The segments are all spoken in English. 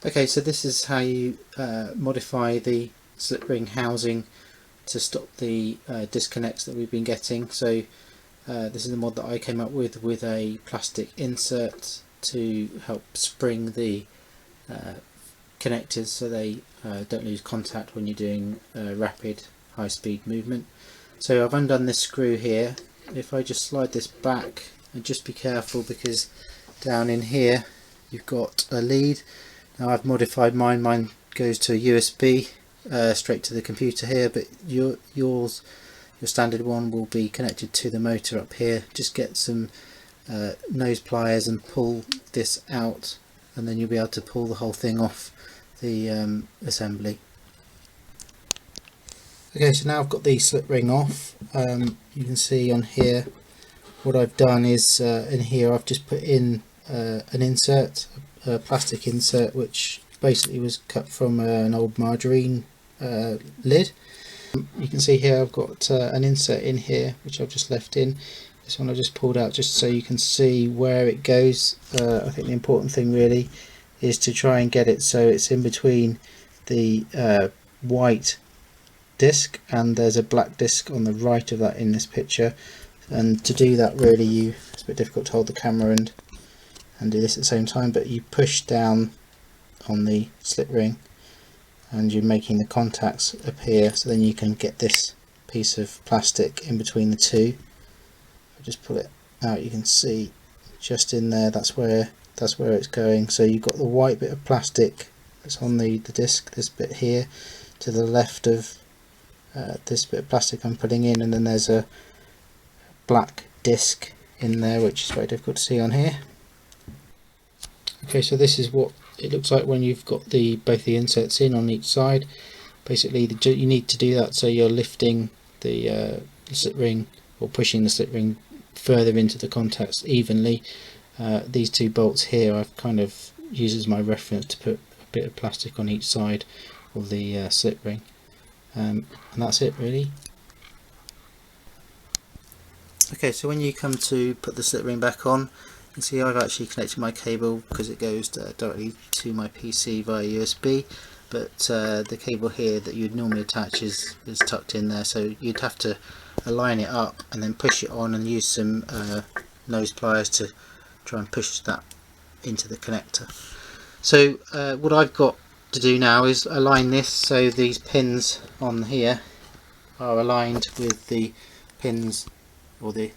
Okay, so this is how you modify the slip ring housing to stop the disconnects that we've been getting. So this is the mod that I came up with a plastic insert to help spring the connectors so they don't lose contact when you're doing rapid high-speed movement. So I've undone this screw here. If I just slide this back, and just be careful because down in here you've got a lead. Now I've modified mine goes to a USB straight to the computer here, but your standard one will be connected to the motor up here. Just get some nose pliers and pull this out, and then you'll be able to pull the whole thing off the assembly. Okay, so now I've got the slip ring off. You can see on here what I've done is in here I've just put in an insert, a plastic insert, which basically was cut from an old margarine lid. You can see here I've got an insert in here which I've just left in. This one I just pulled out just so you can see where it goes. I think the important thing really is to try and get it so it's in between the white disc, and there's a black disc on the right of that in this picture. And to do that really it's a bit difficult to hold the camera and do this at the same time, but you push down on the slip ring and you're making the contacts appear, so then you can get this piece of plastic in between the two. I just pull it out, you can see just in there that's where it's going. So you've got the white bit of plastic that's on the disc, this bit here to the left of this bit of plastic I'm putting in, and then there's a black disc in there which is very difficult to see on here. Okay, so this is what it looks like when you've got both the inserts in on each side. Basically you need to do that so you're lifting the slip ring, or pushing the slip ring further into the contacts evenly. These two bolts here I've kind of used as my reference to put a bit of plastic on each side of the slip ring, and that's it really. Okay, so when you come to put the slip ring back on, you can see I've actually connected my cable because it goes directly to my PC via USB, but the cable here that you'd normally attach is tucked in there, so you'd have to align it up and then push it on and use some nose pliers to try and push that into the connector. So what I've got to do now is align this so these pins on here are aligned with the pins or the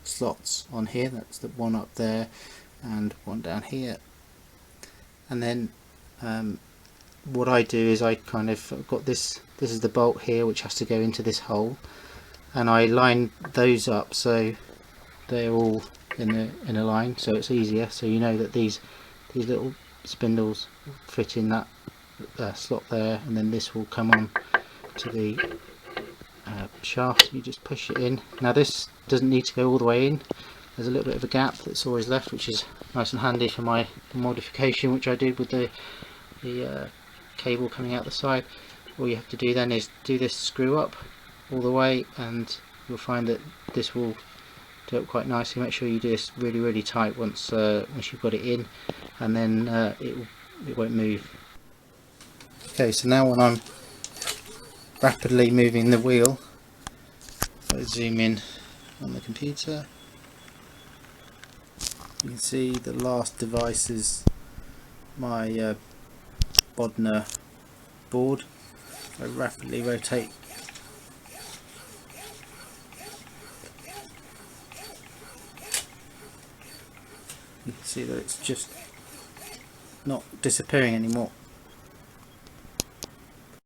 slots on here. That's the one up there and one down here. And then what I do is I kind of got this is the bolt here which has to go into this hole, and I line those up so they're all in a line, so it's easier, so you know that these little spindles fit in that slot there, and then this will come on to the shaft. You just push it in. Now this doesn't need to go all the way in, there's a little bit of a gap that's always left, which is nice and handy for my modification which I did with the cable coming out the side. All you have to do then is do this screw up all the way, and you'll find that this will do it quite nicely. Make sure you do this really tight once you've got it in, and then it won't move. Okay, so now when I'm rapidly moving the wheel, if I zoom in on the computer, you can see the last device is my Bodner board. I rapidly rotate you can see that it's just not disappearing anymore.